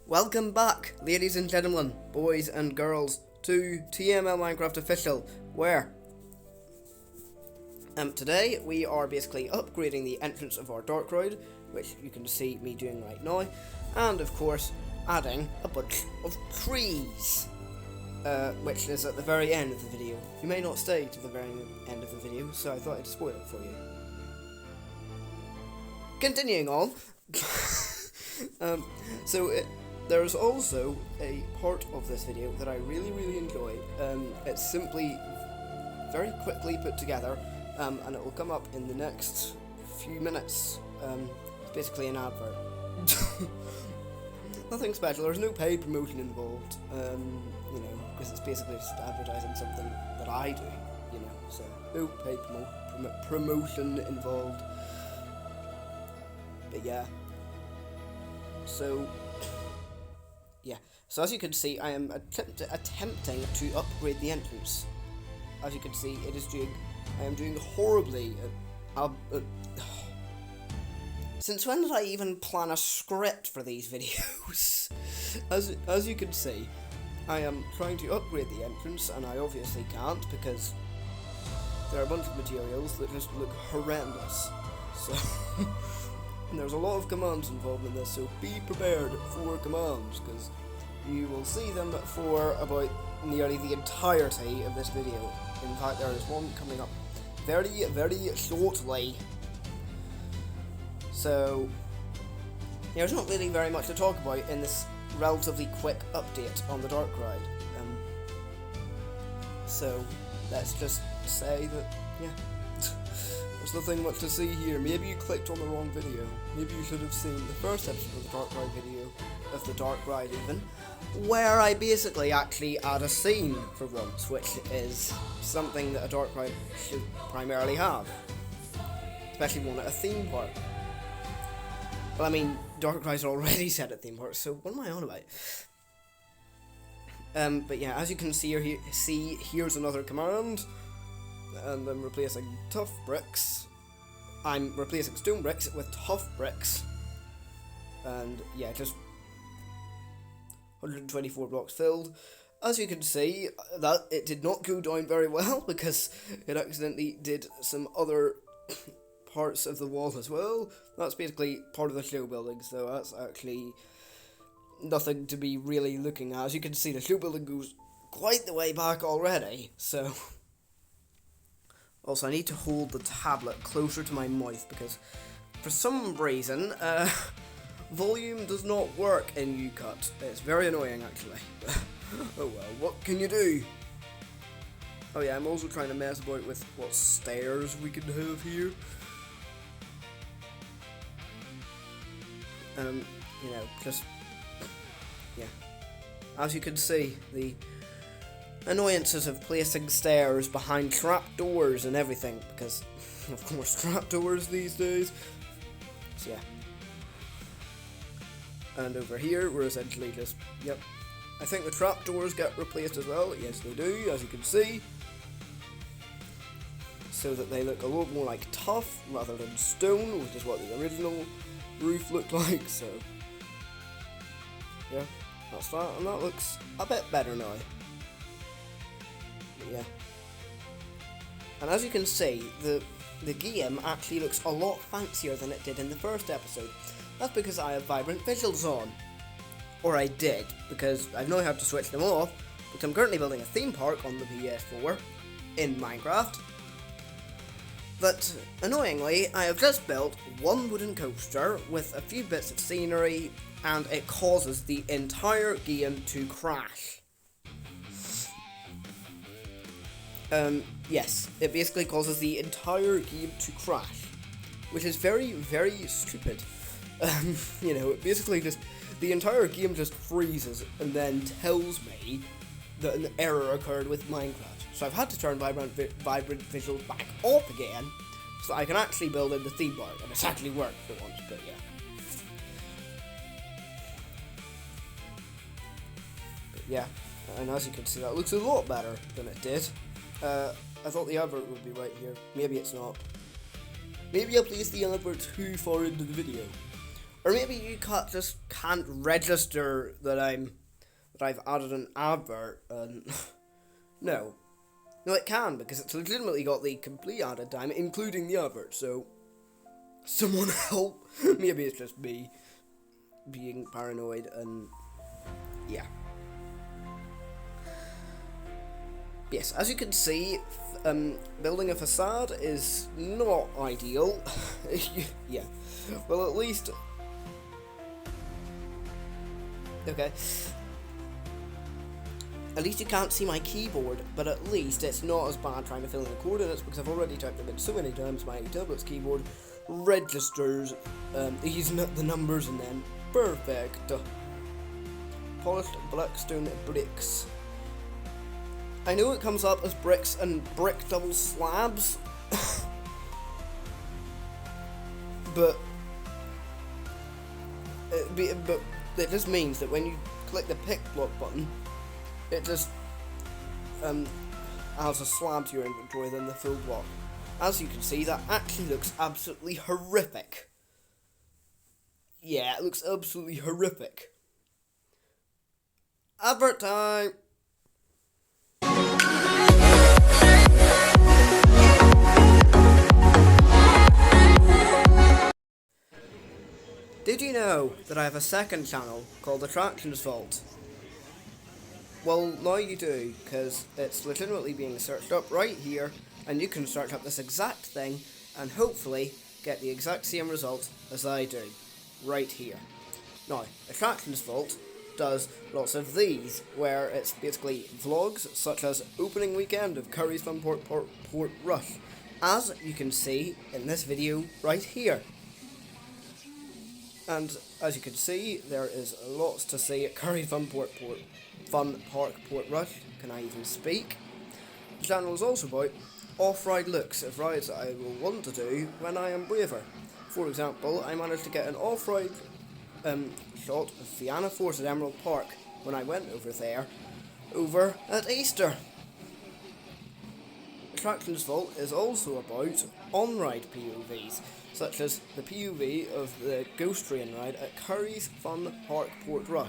Welcome back, ladies and gentlemen, boys and girls, to TML Minecraft Official, where today we are basically upgrading the entrance of our Dark Ride, which you can see me doing right now, and of course adding a bunch of trees, which is at the very end of the video. You may not stay to the very end of the video, so I thought I'd spoil it for you. Continuing on, there's also a part of this video that I really enjoy. It's simply very quickly put together, and it will come up in the next few minutes. It's basically an advert. Nothing special, there's no paid promotion involved, because it's basically just advertising something that I do, so no paid promotion involved. But yeah, so as you can see, I am attempting to upgrade the entrance. As you can see, I am doing horribly. Since when did I even plan a script for these videos? As you can see, I am trying to upgrade the entrance, and I obviously can't because there are a bunch of materials that just look horrendous. So there's a lot of commands involved in this, so be prepared for commands, because you will see them for about nearly the entirety of this video. In fact, there is one coming up very shortly. So there's not really very much to talk about in this relatively quick update on the Dark Ride. So let's just say that, there's nothing much to see here. Maybe you clicked on the wrong video. Maybe you should have seen the first episode of the Dark Ride video, of the Dark Ride even, where I basically actually add a scene for once, which is something that a Dark Ride should primarily have, especially one at a theme park. Well, I mean, Dark Rides are already set at theme parks, so what am I on about? But yeah, as you can see, here's another command, and I'm replacing tough bricks. I'm replacing stone bricks with tough bricks, and yeah, just 124 blocks filled. As you can see, that it did not go down very well because it accidentally did some other parts of the wall as well. That's basically part of the show building, so that's actually nothing to be really looking at. As you can see, the show building goes quite the way back already, so also I need to hold the tablet closer to my mouth because for some reason volume does not work in UCut. It's very annoying, actually. Oh well, what can you do? Oh yeah, I'm also trying to mess about with what stairs we can have here. As you can see, the annoyances of placing stairs behind trapdoors and everything, because of course trapdoors these days. So yeah. And over here, we're essentially just, I think the trapdoors get replaced as well. Yes, they do, as you can see. So that they look a lot more like tough rather than stone, which is what the original roof looked like. So, yeah, that's that. And that looks a bit better now. But yeah. And as you can see, the game actually looks a lot fancier than it did in the first episode. That's because I have vibrant visuals on. Or I did, because I've now had to switch them off, but I'm currently building a theme park on the PS4 in Minecraft. But annoyingly, I have just built one wooden coaster with a few bits of scenery, and it causes the entire game to crash. Yes, it basically causes the entire game to crash, which is very stupid. It basically just, the entire game just freezes and then tells me that an error occurred with Minecraft. So I've had to turn vibrant visuals back off again, so I can actually build in the theme park, and it's actually worked for once, but yeah. But yeah, and as you can see, that looks a lot better than it did. I thought the advert would be right here. Maybe it's not. Maybe I placed the advert too far into the video. Or maybe you just can't register that I've added an advert, and no. No, it can, because it's legitimately got the complete added time, including the advert, so someone help. Maybe it's just me being paranoid, and yeah. Yes, as you can see, building a facade is not ideal. Yeah, well, at least... Okay. At least you can't see my keyboard, but at least it's not as bad trying to fill in the coordinates, because I've already typed them in so many times. My tablet's keyboard registers using the numbers, and then perfect. Polished blackstone bricks. I know it comes up as bricks and brick double slabs, but it just means that when you click the pick block button, it just adds a slab to your inventory than the full block. As you can see, that actually looks absolutely horrific. Yeah, it looks absolutely horrific. Advert time! Did you know that I have a second channel called Attractions Vault? Well, now you do, because it's legitimately being searched up right here, and you can search up this exact thing, and hopefully get the exact same result as I do, right here. Now, Attractions Vault does lots of these, where it's basically vlogs, such as opening weekend of Curry's Fun Port Rush, as you can see in this video right here. And as you can see, there is lots to see at Curry's Fun Park Port Rush. Can I even speak? The channel is also about off-ride looks of rides that I will want to do when I am braver. For example, I managed to get an off-ride shot of Fianna Force at Emerald Park when I went over there over at Easter. Attractions Vault is also about on-ride POVs, such as the POV of the Ghost Train ride at Curry's Fun Park Port Rush,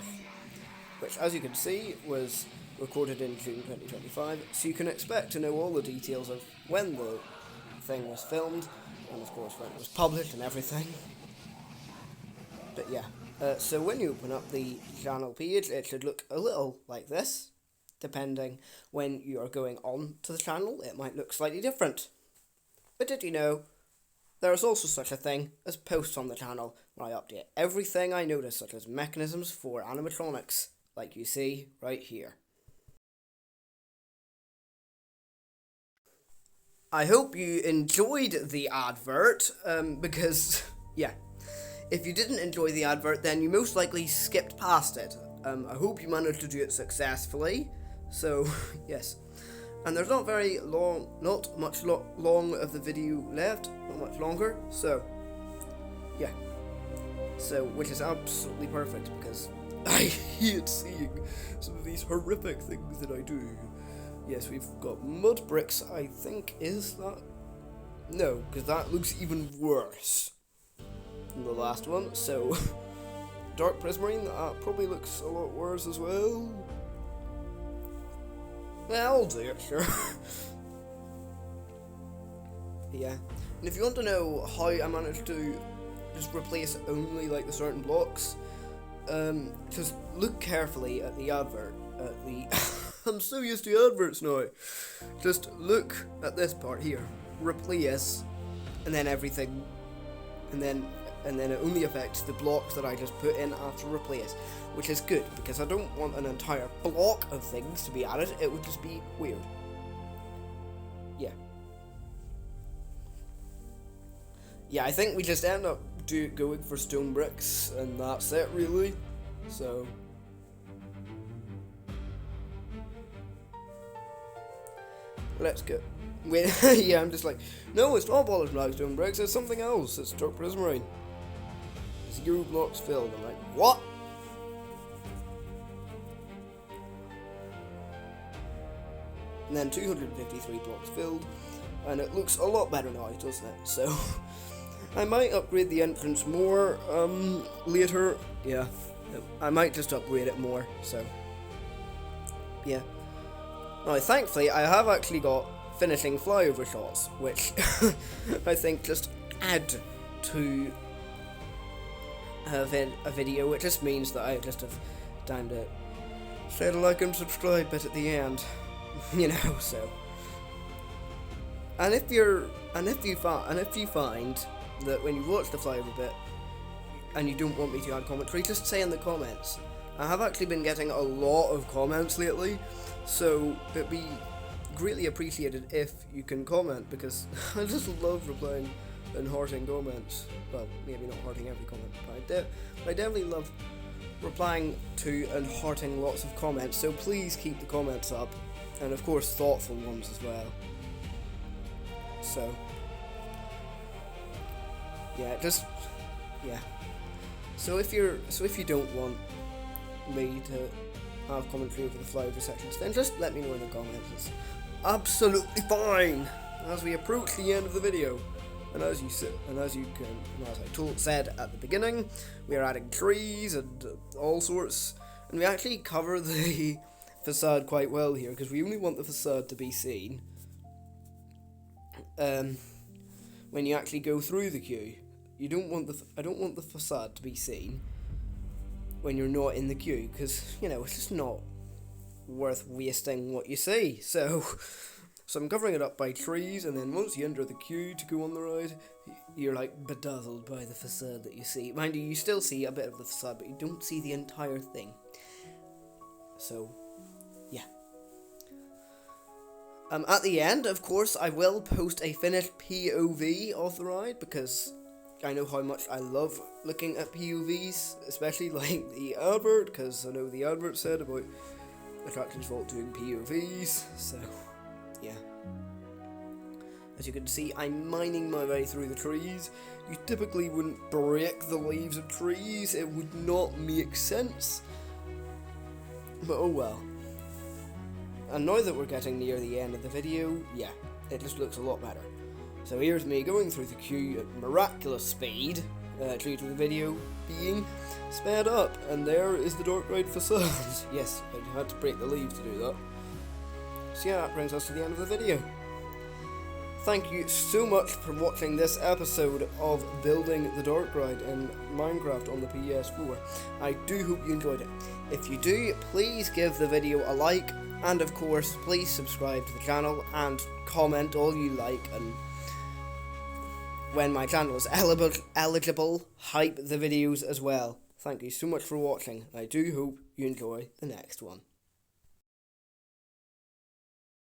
which, as you can see, was recorded in June 2025, so you can expect to know all the details of when the thing was filmed, and of course when it was published and everything. But yeah, so when you open up the channel page, it should look a little like this. Depending when you are going on to the channel, it might look slightly different. But did you know, there is also such a thing as posts on the channel, where I update everything I notice, such as mechanisms for animatronics, like you see right here. I hope you enjoyed the advert, because, yeah, if you didn't enjoy the advert, then you most likely skipped past it. I hope you managed to do it successfully, so, yes. And there's not very long, not much long of the video left, not much longer, so, yeah. So, which is absolutely perfect, because I hate seeing some of these horrific things that I do. Yes, we've got mud bricks, I think, is that? No, because that looks even worse than the last one, so dark prismarine, that probably looks a lot worse as well. Yeah, I'll do it, sure. Yeah, and if you want to know how I managed to just replace only like the certain blocks, just look carefully at the advert, at the I'm so used to adverts now. Just look at this part here, replace, and then everything, and then it only affects the blocks that I just put in after replace, which is good, because I don't want an entire block of things to be added. It would just be weird. Yeah. Yeah, I think we just end up going for stone bricks, and that's it, really. So let's go. Wait, yeah, I'm just like, no, it's not polished blackstone bricks, it's something else. It's dark prismarine. 0 blocks filled. I'm like, what? And then 253 blocks filled, and it looks a lot better now, doesn't it? So, I might upgrade the entrance more later. Yeah, I might just upgrade it more. So yeah. Now, thankfully, I have actually got finishing flyover shots, which I think just add to a video. It just means that I just have time to say the like and subscribe bit at the end, you know. So, and if you find that when you watch the flyover bit and you don't want me to add commentary, just say in the comments. I have actually been getting a lot of comments lately, so it'd be greatly appreciated if you can comment, because I just love replying and hearting comments. Well, maybe not hearting every comment, but I definitely love replying to and hearting lots of comments, so please keep the comments up, and of course thoughtful ones as well. So yeah, So if you don't want me to have commentary over the flyover sections, then just let me know in the comments. It's absolutely fine as we approach the end of the video. And as I said at the beginning, we are adding trees and all sorts, and we actually cover the facade quite well here, because we only want the facade to be seen when you actually go through the queue. I don't want the facade to be seen when you're not in the queue, because, you know, it's just not worth wasting what you see. So I'm covering it up by trees, and then once you enter the queue to go on the ride, you're like bedazzled by the facade that you see. Mind you, you still see a bit of the facade, but you don't see the entire thing. So yeah. At the end, of course, I will post a finished POV of the ride, because I know how much I love looking at POVs, especially like the advert, because I know the advert said about attractions fault doing POVs, so yeah. As you can see, I'm mining my way through the trees. You typically wouldn't break the leaves of trees, it would not make sense, but oh well. And now that we're getting near the end of the video, yeah, it just looks a lot better. So here's me going through the queue at miraculous speed, due to the video being sped up, and there is the dark ride facade. Yes, I had to break the leaves to do that. So yeah, that brings us to the end of the video. Thank you so much for watching this episode of Building the Dark Ride in Minecraft on the PS4. I do hope you enjoyed it. If you do, please give the video a like, and of course, please subscribe to the channel and comment all you like, and when my channel is eligible, hype the videos as well. Thank you so much for watching. I do hope you enjoy the next one.